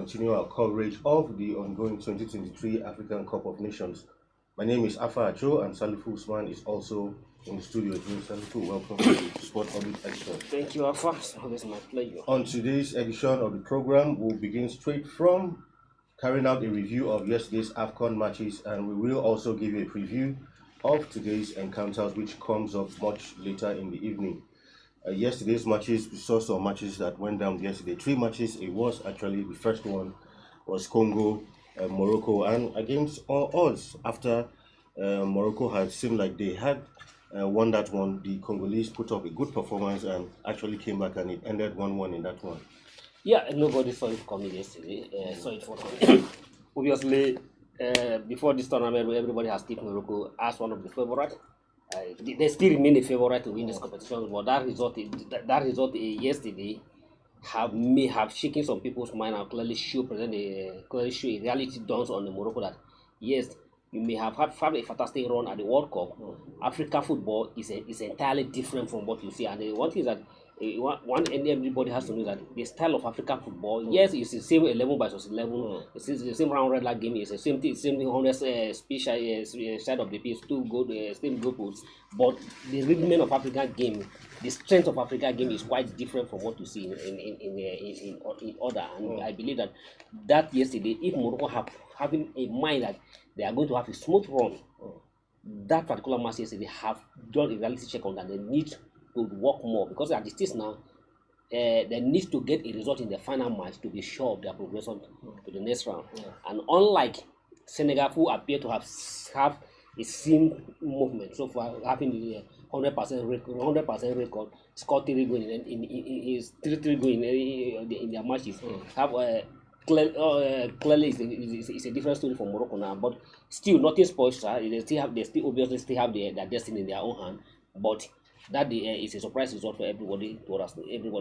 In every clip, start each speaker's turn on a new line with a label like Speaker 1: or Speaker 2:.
Speaker 1: continue our coverage of the ongoing 2023 African Cup of Nations. My name is Afa Acho, and Salifu Usman is also in the studio with me. Salifu, welcome to Sport Orbit Edition.
Speaker 2: Thank you, Afa. It's always my pleasure.
Speaker 1: On today's edition of the program, we'll begin straight from carrying out a review of yesterday's AFCON matches, and we will also give you a preview of today's encounters, which comes up much later in the evening. Yesterday's matches, we saw some matches that went down yesterday. 3 matches. It was actually the first one was Congo, Morocco, and against all odds, after Morocco had seemed like they had won that one, the Congolese put up a good performance and actually came back, and it ended 1-1 in that one.
Speaker 2: Yeah, nobody saw it coming yesterday. Saw it for obviously. Before this tournament, everybody has tipped Morocco as one of the favorites. They still remain a favorite to win this competition, but that result yesterday may have shaken some people's mind and clearly show a reality dawns on the Morocco that yes, you may have had a fantastic run at the World Cup. African football is entirely different from what you see, and one thing is that everybody has to know that the style of African football, yes, it's the same 11 versus 11. It's the same round red like game. It's the same thing, 100 special side of the pitch, 2 goal, same goal posts. But the rhythm of African game, the strength of African game is quite different from what you see in other. And I believe that yesterday, if Morocco having a mind that they are going to have a smooth run, that particular match yesterday have done a reality check on that they need to work more, because at the stage now, they need to get a result in the final match to be sure of their progression to the next round. And unlike Senegal, who appear to have a same movement so far, having the 100% record, scored 3 goals in 3 goals in their matches, have clearly it's a different story for Morocco now. But still, nothing spoils. They still obviously have their destiny in their own hand. But that is a surprise result for everybody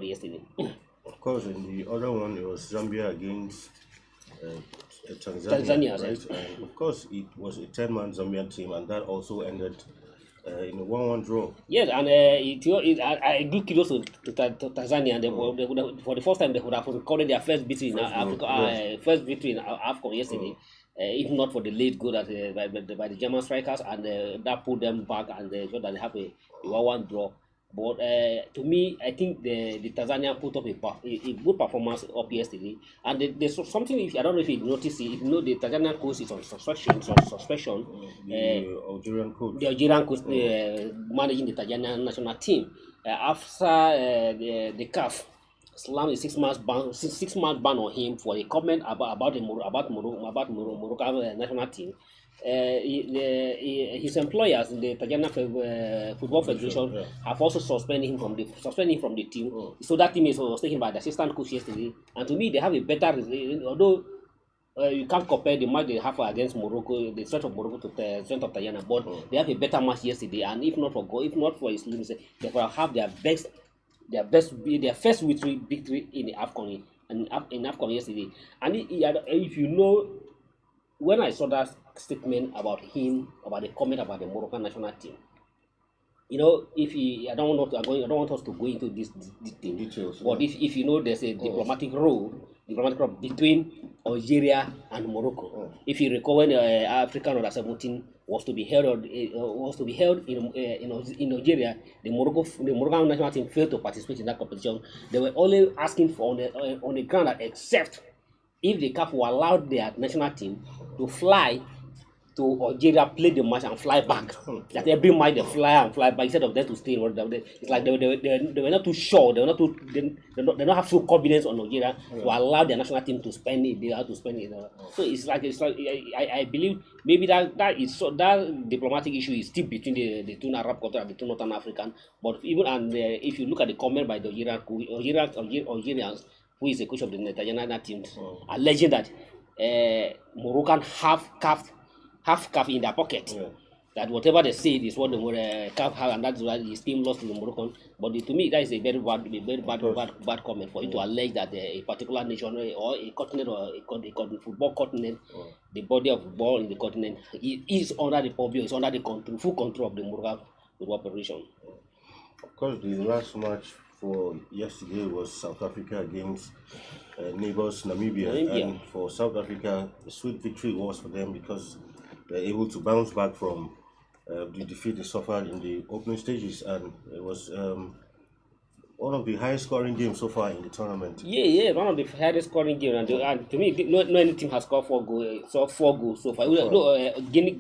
Speaker 2: yesterday.
Speaker 1: Of course, in the other one, it was Zambia against Tanzania, right?
Speaker 2: Yes.
Speaker 1: And of course, it was a 10-man Zambian team, and that also ended in a 1-1 draw.
Speaker 2: Yes, and I give kudos to Tanzania. For the first time, they would have recorded their first victory in Africa, first victory in AFCON yesterday. If not for the late goal by the German strikers, and that put them back and so that they have a 1-1 draw. But to me, I think the Tanzania put up a good performance up yesterday. And there's something, I don't know if you notice it, if you know, the Tanzanian coach is on suspension.
Speaker 1: The Algerian coach.
Speaker 2: The Algerian coach managing the Tanzanian national team. After the CAF slammed a 6-month ban on him for a comment about Moroccan national team. His employers, the Tanzania Football Federation, have also suspended him from the team. So that team was taken by the assistant coach yesterday. And to me, they have a better, although you can't compare the match they have against Morocco, the strength of Morocco, to the strength of Tanzania, but they have a better match yesterday. And if not for his limits, they will have their first victory in the AFCON in AFCON yesterday. And if you know, when I saw that statement about the comment about the Moroccan national team, you know, I don't want us to go into this details. But if you know, there's a diplomatic role between Algeria and Morocco. If you recall, when African Under 17 was to be held in Algeria, the Moroccan national team failed to participate in that competition. They were only asking for on the ground that except if the CAF will allow their national team to fly to Algeria, play the match and fly back. That every match they fly back instead of them to stay. It's like they were not too sure. They don't have full confidence on Algeria to allow their national team to spend it. They have to spend it. So it's like I believe maybe that diplomatic issue is still between the two Arab countries and the two Northern African. But if you look at the comment by the Algerians, who is the coach of the Tanzania team, alleging that Moroccan have CAF in their pocket. That whatever they say is what the CAF have, and that's why his team lost to the Moroccan. But to me, that is a very bad comment for you to allege that a particular nation or a continent or a football continent, the body of football in the continent is under the purview, is under the full control of the Moroccan football operation.
Speaker 1: Of course, the last match for yesterday was South Africa against neighbors Namibia. And for South Africa, a sweet victory was for them because they're able to bounce back from the defeat they suffered in the opening stages, and it was one of the highest scoring games so far in the tournament.
Speaker 2: Yeah, one of the highest scoring games, and to me, no any team has scored 4 goals so far. Guinea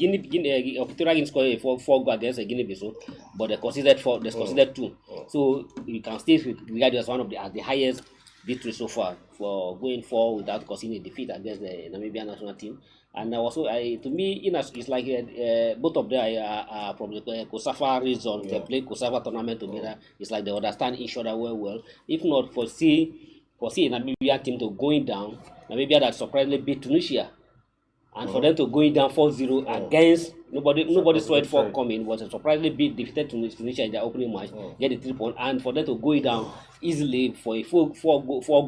Speaker 2: Equatorial Guinea scored 4 goals against Guinea Bissau, but they considered 2. So you can still regard it as one of the highest victories so far for going forward without causing a defeat against the Namibian national team. And also, to me, it's like both of them are from the Kosafa region. They play Kosafa tournament together. It's like they understand each other well. If not, for a Namibian team to going down, Namibia that surprisingly beat Tunisia, and for them to going down 4-0 against nobody saw it for coming, was surprisingly defeated Tunisia in their opening match, get the 3 points, and for them to go down easily for a 4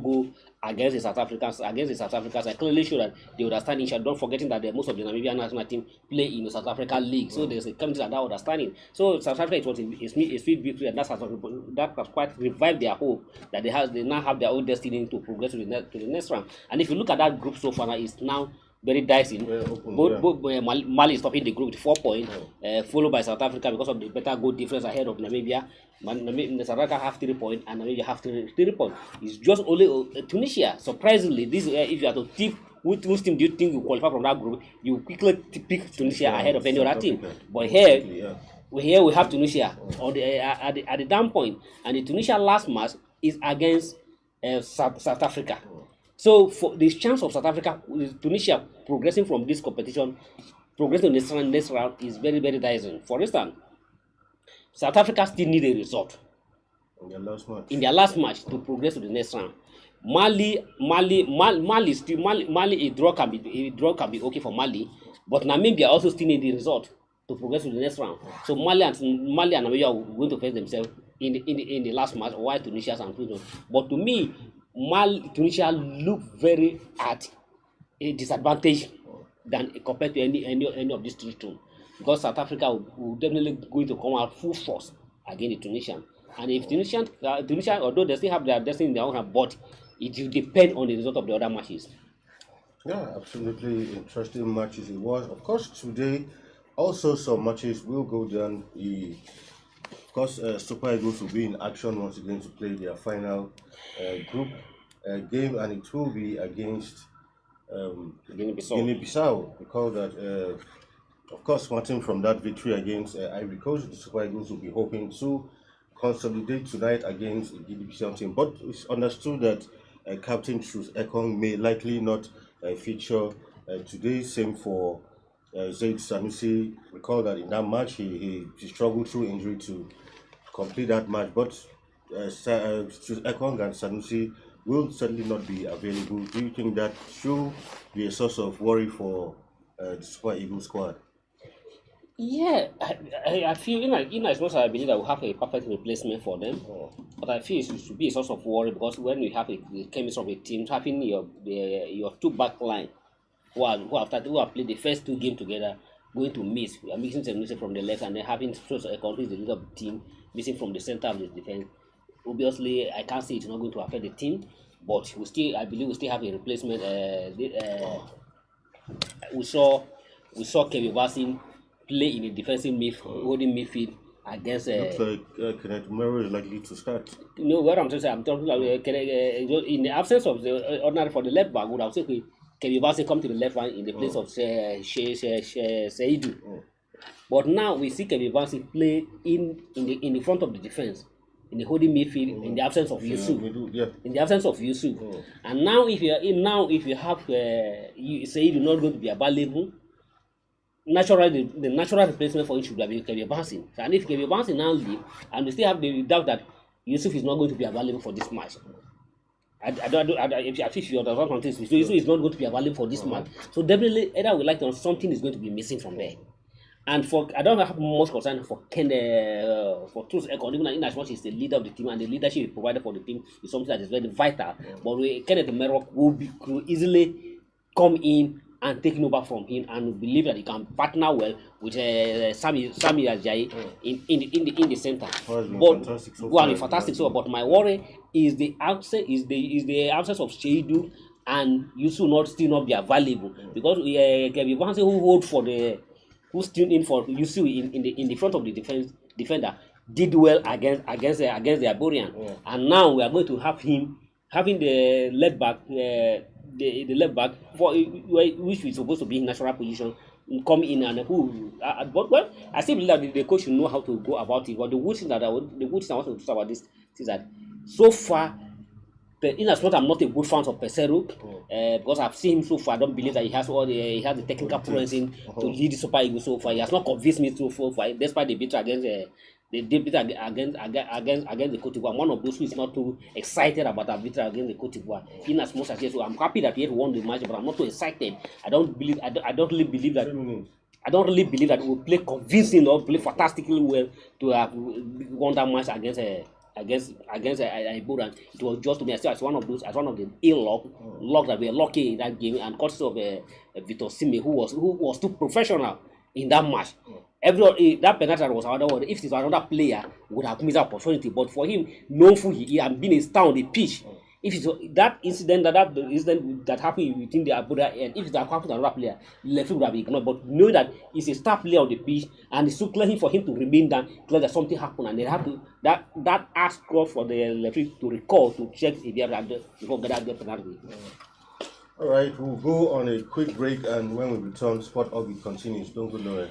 Speaker 2: goal against the South Africans, I clearly show that they understand each other. Don't forgetting that most of the Namibian national team play in the South African league, so there's a community that understanding. So South Africa, it was a sweet victory, and that has quite revived their hope that they now have their own destiny to progress to the next round. And if you look at that group so far, it's now very dicey. Both Mali is topping the group with 4 points, followed by South Africa because of the better goal difference ahead of Namibia. South Africa have 3 points and Namibia have 3 points. It's just only Tunisia. Surprisingly, this if you are to tip which team do you think will qualify from that group, you quickly pick Tunisia ahead of any other team. But here we have Tunisia on at the down point, and the Tunisia last match is against South Africa. So for the chance of South Africa, Tunisia progressing from this competition, progressing to the next round is very, very dicey. For instance, South Africa still need a result in their last match to progress to the next round. Mali, a draw can be okay for Mali, but Namibia also still need the result to progress to the next round. So Mali and Namibia are going to face themselves in the last match, while Tunisia and Tunisia. But to me, Tunisia look very at a disadvantage than compared to any of these 3 teams, because South Africa will definitely going to come out full force against the Tunisian. And if Tunisia, although they still have their destiny in their own hand, but it will depend on the result of the other matches.
Speaker 1: Yeah, absolutely interesting matches it was. Of course, today also some matches will go down. Of course, Super Eagles will be in action once again to play their final group game, and it will be against Guinea Bissau. Because that, of course, starting from that victory against Ivory Coast, the Super Eagles will be hoping to consolidate tonight against the Guinea Bissau team. But it's understood that Captain Truth Ekong may likely not feature today. Same for Zaid Sanusi. Recall that in that match he struggled through injury to complete that match. But Truth Ekong and Sanusi will certainly not be available. Do you think that should be a source of worry for the Super Eagles squad?
Speaker 2: Yeah, I feel in as much as I believe that we have a perfect replacement for them, but I feel it should be a source of worry, because when you have the chemistry of a team, having your 2 back line who have played the first 2 games together, going to miss, we are mixing Sanusi from the left, and then having a country the leader of the team missing from the center of the defense. Obviously, I can't say it's not going to affect the team, but I believe we still have a replacement. We saw Kevin Bassing play in a defensive holding midfield against.
Speaker 1: Looks like Kenneth Mero is likely to start.
Speaker 2: You know what I'm saying? I'm talking about in the absence of the ordinary for the left back, would have said Kevin Bassing come to the left one in the place of Seidu. But now we see Kevin Bassing play in the front of the defense, in the holding midfield, in the absence of Yusuf. In the absence of Yusuf. And now if you have Seidu not going to be available, naturally the natural replacement for it should be Kevin Bassing. And if Kevin Bassing now leave, and we still have the doubt that Yusuf is not going to be available for this match. If you understand something, so Yusuf is not going to be available for this match. So definitely either we like to, something is going to be missing from there. And I don't have much concern for for Truth Ekong, even in as much as the leader of the team, and the leadership provided for the team is something that is very vital. But Kenneth Merrock could easily come in and taking over from him, and we believe that he can partner well with Sami Ajayi in the center. Fantastic. But my worry is the absence of Sheidu and Yusuf still not be available, because Kevin Vanse, who stood in for Yusuf in the front of the defender, did well against the Ivorian, and now we are going to have him having the left back, the left back for which is supposed to be in natural position, come in and but well, I still believe that the coach should know how to go about it. But the good thing I want to talk about this is that so far, in as much I'm not a good fan of Peseiro, because I've seen him so far, I don't believe that he has the technical prowess to lead the Super Eagles so far. He has not convinced me so far, despite the victory against the Cote d'Ivoire. One of those who is not too excited about our victory against the Cote d'Ivoire. In as much as yes, so I'm happy that he had won the match, but I'm not too excited. I don't really believe that we'll play convincing or play fantastically well to have won that match against Ebola. It was just to me as one of the ill luck that we were lucky in that game, and courtesy of Victor Sime, who was too professional in that match. That penalty was another. If it was another player, would have missed that opportunity. But for him, no fool, he had been a star on the pitch. If it's that incident that happened within the Abuja, and if it had happened to another player, the referee would have ignored. But know that he's a star player on the pitch, and it's so clear for him to remain down, clear that something happened, and they have to that ask for the referee to recall to check if they have before getting the penalty.
Speaker 1: All right, we'll go on a quick break, and when we return, Sport Orbit continues. Don't go nowhere.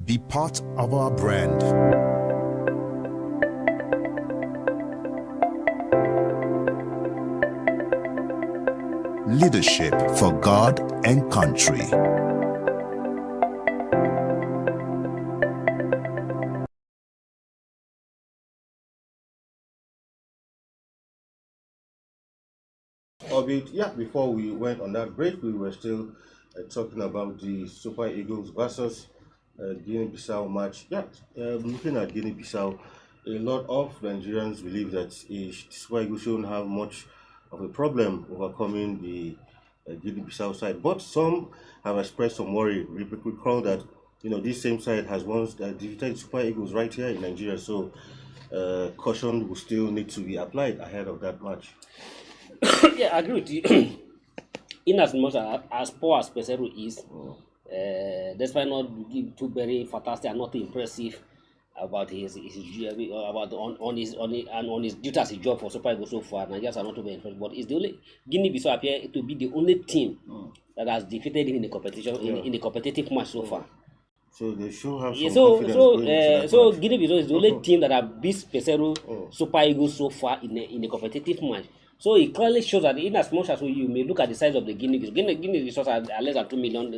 Speaker 3: Be part of our brand. Leadership for God and country.
Speaker 1: Before we went on that break, we were still talking about the Super Eagles versus Guinea Bissau match. Looking at Guinea Bissau, a lot of Nigerians believe that Super Eagles shouldn't have much of a problem overcoming the Guinea Bissau side, but some have expressed some worry. Recall that this same side has once defeated Super Eagles right here in Nigeria, so caution will still need to be applied ahead of that match.
Speaker 2: Yeah, I agree with you. In as much as poor as Peseiro is, despite not being too very fantastic and not too impressive about his duty as a job for Super Eagles so far, Nigerians are not too very impressed. But it's the only Guinea Bissau appear to be the only team that has defeated him in the competition in the competitive match so far.
Speaker 1: So they should have some confidence.
Speaker 2: So Guinea Bissau is the only team that have beat Peseiro Super Eagles so far in the competitive match. So it clearly shows that in as much as you may look at the size of the Guinea Bissau are less than 2 million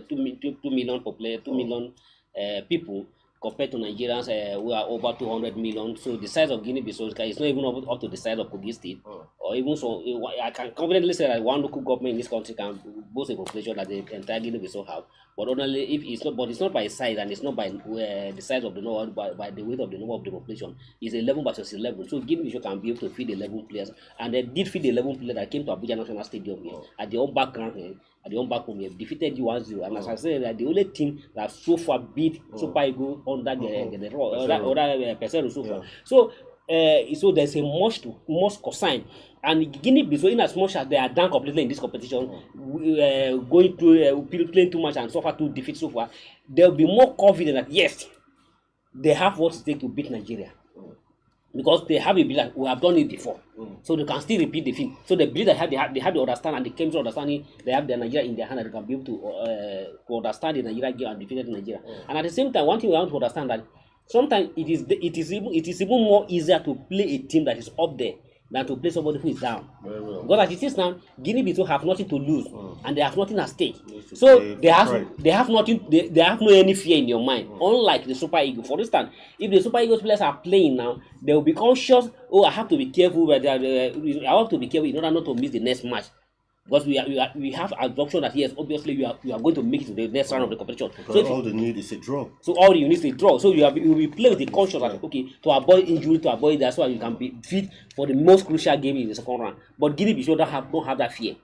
Speaker 2: people compared to Nigerians who are over 200 million. So the size of Guinea Bissau is not even up to the size of Kogi State. Or even so, I can confidently say that one local government in this country can boast a population that the entire Guinea Bissau have. But only if it's not, but it's not by size, and it's not by the size of the number, by the weight of the number of the population. It's 11 versus 11. So Guinea Bissau can be able to feed 11 players, and they did feed 11 players that came to Abuja National Stadium at their own background. At the home back home, we have defeated you 1-0, and as I said, that the only team that so far beat Super Eagles under the Peseiro so far. So there's a must consign, and Guinea Bissau, in as much as they are down completely in this competition, going through playing too much and suffer 2 defeats so far, they'll be more confident that yes, they have what it takes to beat Nigeria. Because they have a belief that we have done it before, so they can still repeat the thing. So they believe that they have the understanding and the chemistry understanding. They have the Nigeria in their hand, and they can be able to understand the Nigeria game and defeat Nigeria. And at the same time, one thing we want to understand that sometimes it is even more easier to play a team that is up there than to play somebody who is down.
Speaker 1: Very well.
Speaker 2: Because as it is now, Guinea Bissau have nothing to lose and they have nothing at stake.
Speaker 1: to
Speaker 2: So
Speaker 1: play
Speaker 2: they have
Speaker 1: pride.
Speaker 2: they have nothing they have no any fear in your mind. Unlike the Super Eagles. For instance, if the Super Eagles players are playing now, they will be conscious, oh, I have to be careful I have to be careful in order not to miss the next match. Because we have assumption that yes, obviously you are going to make it to the next round of the competition.
Speaker 1: Because
Speaker 2: So if
Speaker 1: all they need is a draw.
Speaker 2: so all you need is a draw. So you will be playing with the conscious that okay, to avoid injury, to avoid that, so you can be fit for the most crucial game in the second round. But Guinea Bissau don't have that fear.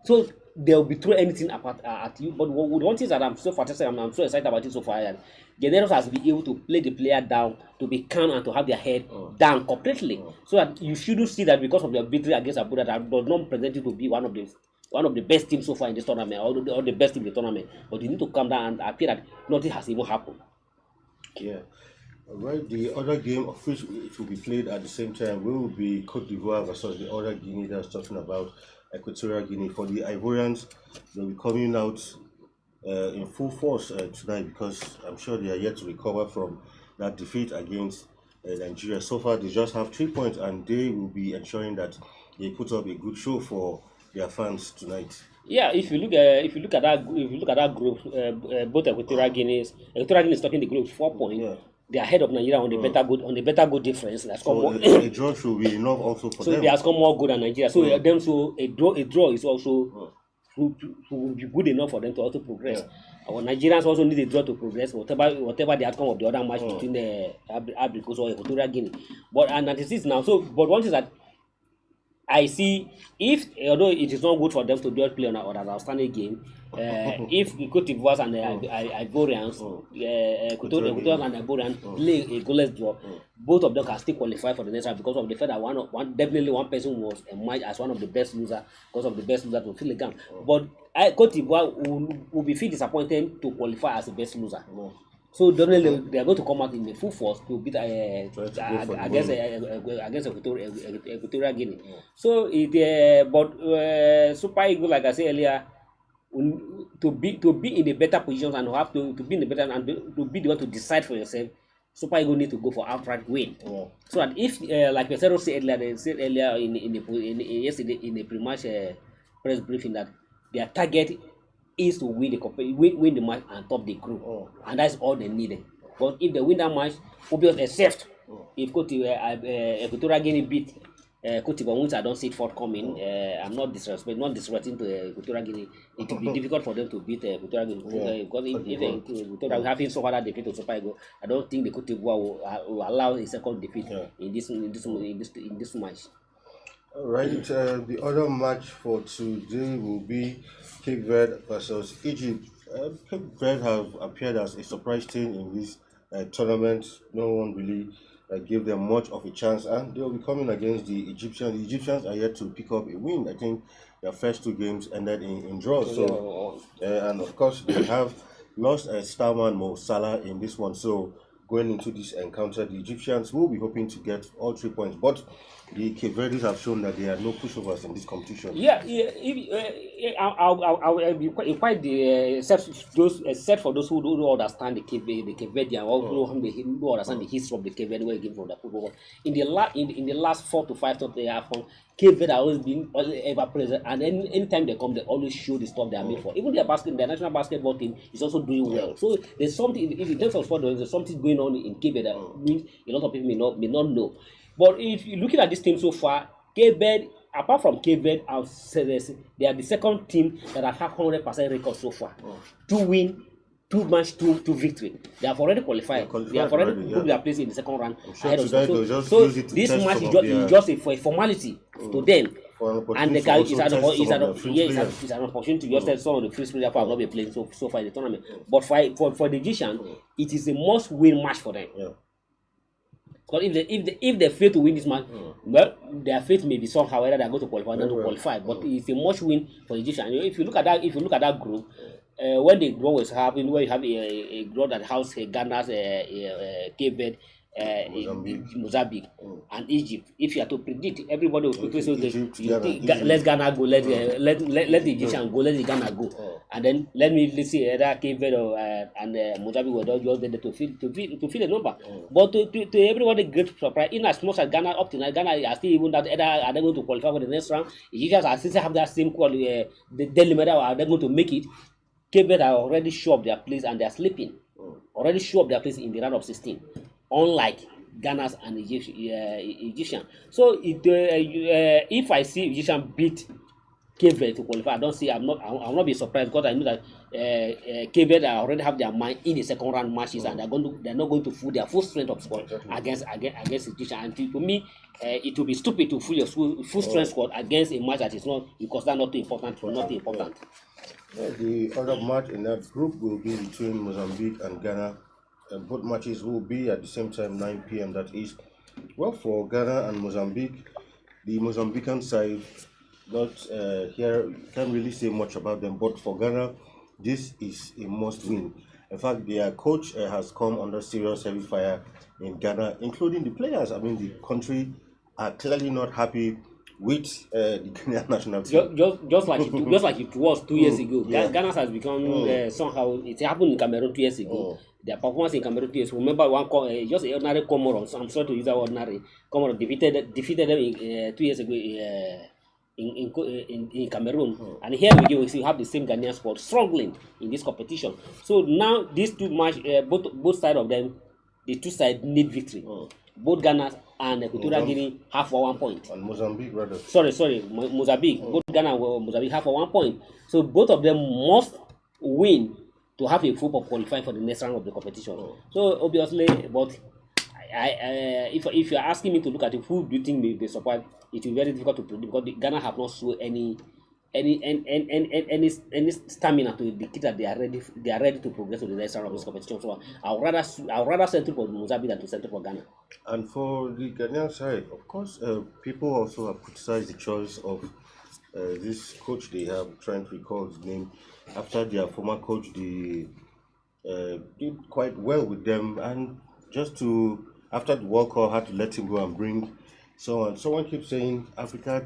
Speaker 2: So they'll be throwing anything apart at you. But one thing that I'm so fantastic, I'm so excited about it so far. Guineanos has been able to play the player down, to be calm and to have their head down completely. So that you shouldn't see that because of their victory against Abuja that does not present you to be one of the best teams so far in this tournament, or the best team in the tournament. But you need to calm down and appear that nothing has even happened.
Speaker 1: Yeah. Right. The other game of which it will be played at the same time will be Cote d'Ivoire versus the other Guinea that's talking about Equatorial Guinea. For the Ivorians, they'll be coming out in full force tonight because I'm sure they are yet to recover from that defeat against Nigeria. So far, they just have 3 points, and they will be ensuring that they put up a good show for their fans tonight.
Speaker 2: Yeah, if you look at that group, both Equatorial Guinea is taking the group with 4 points.
Speaker 1: Yeah.
Speaker 2: They are ahead of Nigeria on the better good difference. That's
Speaker 1: So a draw should be enough also for
Speaker 2: so
Speaker 1: them.
Speaker 2: they have scored more good than Nigeria. So a draw is also will be good enough for them to also progress. Our Nigerians also need a draw to progress, whatever the outcome of the other match between the Abricos or Equatorial Guinea. But and that is it now. So, but one thing that I see, if although it is not good for them to just play on an outstanding game, if the Cote d'Ivoire and the Ivorians, Equatorians and Ivorians play a goalless draw, both of them can still qualify for the next round because of the fact that definitely one person was emerged as one of the best losers because of the best loser to fill the game. But Cote d'Ivoire will be feel disappointed to qualify as the best loser. So definitely they are going to come out in the full force to beat against Equatorial Guinea. So but Super Eagles, like I said earlier, to be in the better positions and have to be in the better and to be the one to decide for yourself, Super Eagles need to go for outright win. So that if like Pesero said earlier yesterday in the pre-match press briefing that their target is to win the match and top the group, and that's all they needed. But if they win that match, obviously except if Equatorial Guinea beat Cote d'Ivoire, which I don't see it forthcoming, I'm not disrespecting to Equatorial Guinea. It will be difficult for them to beat Equatorial Guinea because if Equatorial having so far defeat to Super Eagles, I don't think the Cote d'Ivoire will allow a second defeat in this match.
Speaker 1: All right. The other match for today will be Cape Verde versus Egypt. Cape Verde have appeared as a surprise team in this tournament. No one really gave them much of a chance, and they will be coming against the Egyptians. The Egyptians are yet to pick up a win. I think their first two games ended in draws. So, and of course, they have lost starman Mo Salah in this one. So, going into this encounter, the Egyptians will be hoping to get all 3 points. But the Cape Verdes have shown that they are no pushovers in this competition.
Speaker 2: I'll be quite except for those who don't understand the Cape Verde and who understand the history of the Cape Verde where it came from the football. In the last 4 to 5 times they have from Cape Verde always been ever present, and anytime they come, they always show the stuff they are made for. Even their national basketball team is also doing well. So there's something, if in terms of sport, there's something going on in Cape Verde that means a lot of people may not know. But if you're looking at this team so far, Cape Verde, apart from Cape Verde, they are the second team that have had 100% record so far. 2 wins, 2 match, 2 victory. They have already qualified. They have already put their place in the second round. So this match is just a formality to them. And it's an opportunity to just tell some of the free spirit have not been playing so far in the tournament. But for the Egyptians, it is a must-win match for them. Because if they fail to win this match, well, their fate may be somehow whether they are going to qualify or not to qualify. But it's a must win for the Egyptians. If you look at that group, when the draw was happening, where you have a draw that house Ghana's Cape Verde, Mozambique and Egypt. If you are to predict, everybody will quickly say,
Speaker 1: Egypt.
Speaker 2: Let Ghana go, let the Egyptian go, let the Ghana go, and then let's see either Cape Verde and Mozambique were just there to fill a number. But to everybody great surprise, in as much as Ghana up to now, Ghana are still even that either are they going to qualify for the next round? Egyptians are still have that same quality. The limiter, are they going to make it? Cape Verde are already sure of their place and they are sleeping. Already sure of their place in the round of 16. Unlike Ghana's and Egyptian. So if I see Egyptian beat Cape Verde to qualify, I'll not be surprised, because I know that Cape Verde already have their mind in the second round matches and they're not going to full their full strength of squad against Egyptian. And to me, it will be stupid to full your full strength squad against a match that is not, because that's not too important.
Speaker 1: The other match in that group will be between Mozambique and Ghana. And both matches will be at the same time, 9 p.m. That is, well, for Ghana and Mozambique, the Mozambican side, not here, can't really say much about them. But for Ghana, this is a must win. In fact, their coach has come under serious heavy fire in Ghana, including the players. I mean, the country are clearly not happy with the Ghanaian national team.
Speaker 2: Just like it was 2 years ago. Ghana has become somehow, it happened in Cameroon 2 years ago. Their performance in Cameroon 2 years. Remember just an ordinary Comoros. I'm sorry to use that ordinary. Comoros defeated them 2 years ago in Cameroon. And here we still have the same Ghanaian squad struggling in this competition. So now these two matches, both sides of them, the two sides need victory. Both Ghana and Equatorial Guinea have for 1 point.
Speaker 1: And Mozambique, rather.
Speaker 2: Sorry, Mozambique. Both Ghana and Mozambique have for 1 point. So both of them must win to have a hope of qualifying for the next round of the competition. So obviously, but if you're asking me to look at it, who do you think may be surprised? It will be very difficult to predict, because Ghana have not shown any stamina to indicate that they are ready to progress to the next round of this competition. So I'll rather settle for Mozambique than to settle for Ghana.
Speaker 1: And for the Ghanaian side, of course, people also have criticized the choice of this coach they have, trying to recall his name, after their former coach they did quite well with them, and after the World Cup had to let him go and bring someone. Someone keeps saying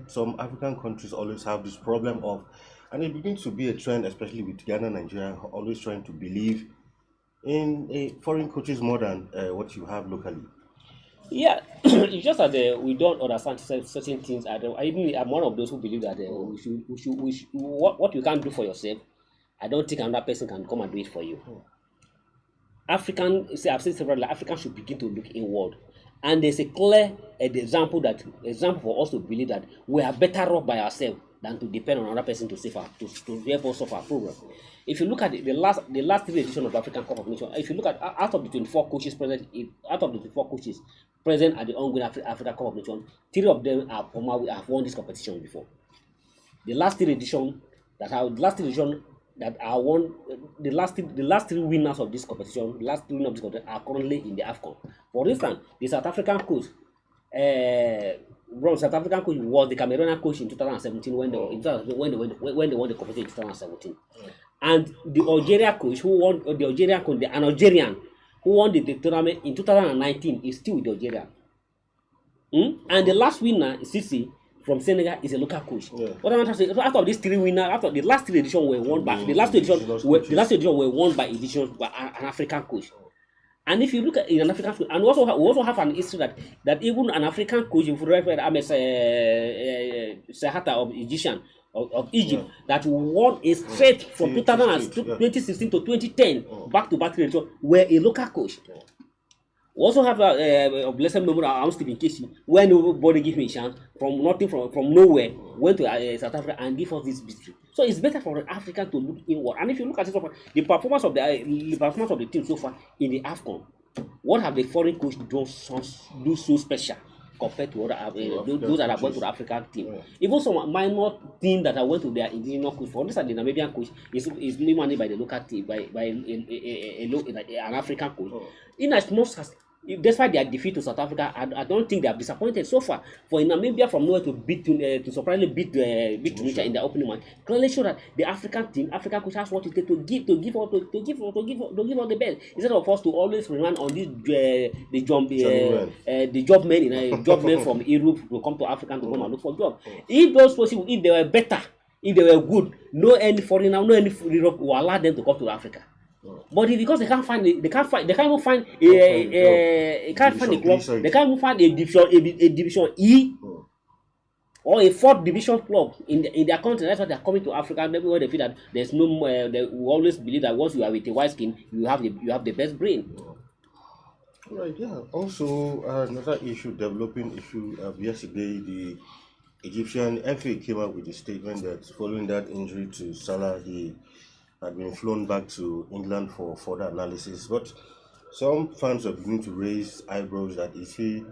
Speaker 1: some African countries always have this problem of, and it begins to be a trend, especially with Ghana, Nigeria, always trying to believe in foreign coaches more than what you have locally.
Speaker 2: Yeah, it's just that we don't understand certain things. I'm one of those who believe that what you can't do for yourself, I don't think another person can come and do it for you. I've said several, Africans should begin to look inward. And there's a clear example for us to believe that we are better off by ourselves than to depend on another person to help us solve our problem. If you look at the last 3 editions of the African Cup of Nations, if you look at out of the 24 coaches present at the ongoing African Cup of Nations, 3 of them have won this competition before. The last 3 editions the last 3 winners of this competition, are currently in the AFCON. For instance, the South African coach, South African coach was the Cameroonian coach in 2017 when they won the competition in 2017. And the Algeria coach who won an Algerian who won the tournament in 2019 is still with Algeria. And the last winner, Sisi, from Senegal, is a local coach. What I'm trying to say, after these 3 winners, after the last 3 editions were won by an African coach. And if you look at in an African coach, and we also have an history that even an African coach, if you refer Sahata of Egypt, that won a straight from 2016 to 2010 back-to-back edition, were a local coach. We also have a blessed memory of Stephen Casey, when nobody gave me a chance, from nothing, from nowhere, went to South Africa and give us this victory. So it's better for an African to look inward. And if you look at it so far, the performance of the team so far in the AFCON, what have the foreign coach do so special compared to those that have went to the African team? Even some minor team that have went to their indigenous coach, for instance, the Namibian coach is managed by the local team, by an African coach. In as much as despite their defeat to South Africa, I don't think they have disappointed so far. For Namibia from nowhere to surprisingly beat Tunisia in the opening match, clearly show that the African team, African coach has what it takes to give all the best. Instead of us to always rely on this the job men from Europe to come to Africa to come and look for job. If those possible, if they were better, if they were good, no any foreigner, no any Europe will allow them to come to Africa. But because they can't find a club, they can't even find a division E or a fourth division club in their country. That's why they're coming to Africa. Everywhere they feel that there's no more. They will always believe that once you are with a white skin, you have the best brain.
Speaker 1: Right. Yeah. Also, another developing issue of yesterday, the Egyptian FA came out with a statement that following that injury to Salah, he had been flown back to England for further analysis. But some fans are beginning to raise eyebrows that is he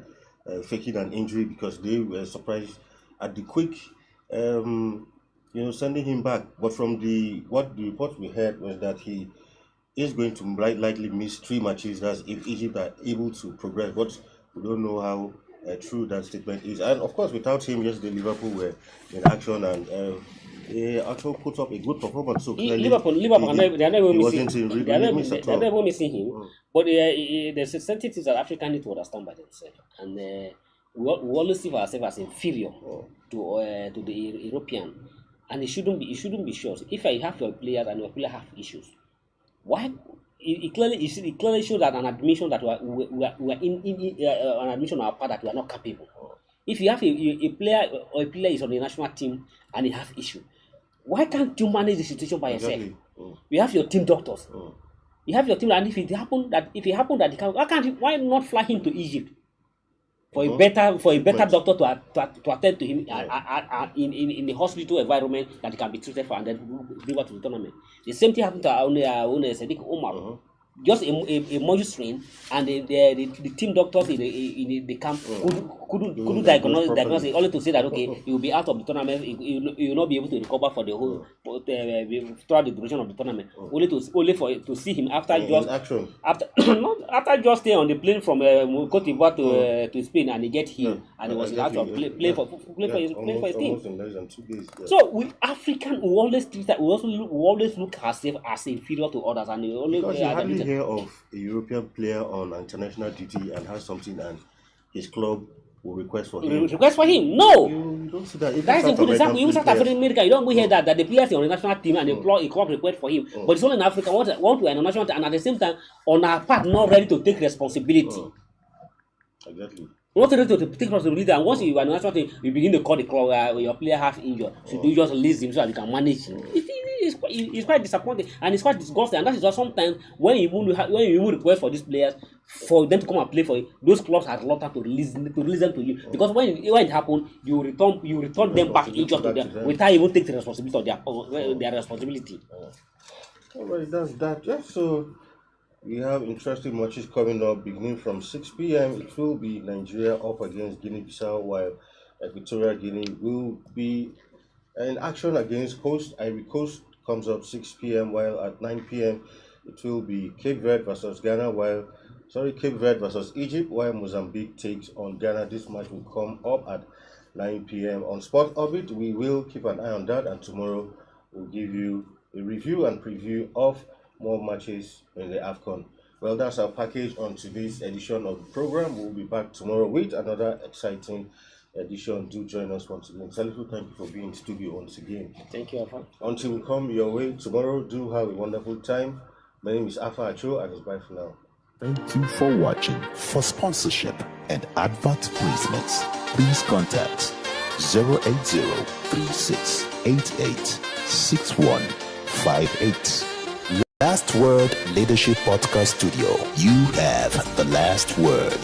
Speaker 1: faking an injury, because they were surprised at the quick, sending him back. But from the report we heard was that he is going to likely miss 3 matches. That's if Egypt are able to progress. But we don't know how true that statement is. And of course, without him yesterday, Liverpool were in action and they actually put up a good performance. So clearly,
Speaker 2: Liverpool, they are never missing him. But there's certain things that Africa need to understand by themselves, and we always see ourselves as inferior to the European, and it shouldn't be short. If I have your players and your players have issues, why? It clearly shows that an admission that we are an admission on our part that we are not capable. If you have a player or a player is on the national team and he has issue, why can't you manage the situation by yourself? You have your team doctors. You have your team, and if it happened that he can, why not fly him to Egypt for a better doctor to attend to him in the hospital environment that he can be treated for and then deliver to the tournament. The same thing happened to our own Sadiq Omar. Just a module strain, and the team doctors in the camp couldn't diagnose it, only to say that okay, he will be out of the tournament. He will not be able to recover for the whole throughout the duration of the tournament. Only to see him after just staying on the plane from Cote d'Ivoire to Spain, and he get healed, and he was out of play for his team.
Speaker 1: In less than 2 days. Yeah.
Speaker 2: So we African we always look ourselves as inferior to others, and we always
Speaker 1: because you hardly hear of a European player on international duty and has something and his club will request for him.
Speaker 2: No.
Speaker 1: You don't see that.
Speaker 2: That is a good example. Even South Africa, you don't go hear that the players on the national team and a club request for him. But it's only in Africa, want to an national team, and at the same time, on our part, not ready to take responsibility.
Speaker 1: Exactly.
Speaker 2: Not ready to take responsibility, and once you are national team, you begin to call the club where your player has injured. So you just release him so that you can manage him. It's quite disappointing and it's quite disgusting, and that is why sometimes when you request for these players for them to come and play for you, those clubs are reluctant to release them to you, because when it happens, you return them back injured to them without even taking the responsibility of their responsibility.
Speaker 1: Alright, that's that. Just so we have interesting matches coming up beginning from 6 p.m. It will be Nigeria up against Guinea Bissau, while Equatorial Guinea will be in action against host Ivory Coast. Comes up 6 p.m. while at 9 p.m. it will be Cape Verde versus Egypt, while Mozambique takes on Ghana. This match will come up at 9 p.m. on Sport Orbit. We will keep an eye on that, and tomorrow we'll give you a review and preview of more matches in the AFCON. Well, that's our package on today's edition of the program. We'll be back tomorrow with another exciting edition. Do join us once again. Salifu, thank you for being in the studio once again.
Speaker 2: Thank you, Alpha.
Speaker 1: Until we come your way tomorrow, do have a wonderful time. My name is Alpha Acho, and it's bye for now.
Speaker 3: Thank you for watching. For sponsorship and advert placements, please contact 080-3688-6158. Last Word Leadership Podcast Studio. You have the last word.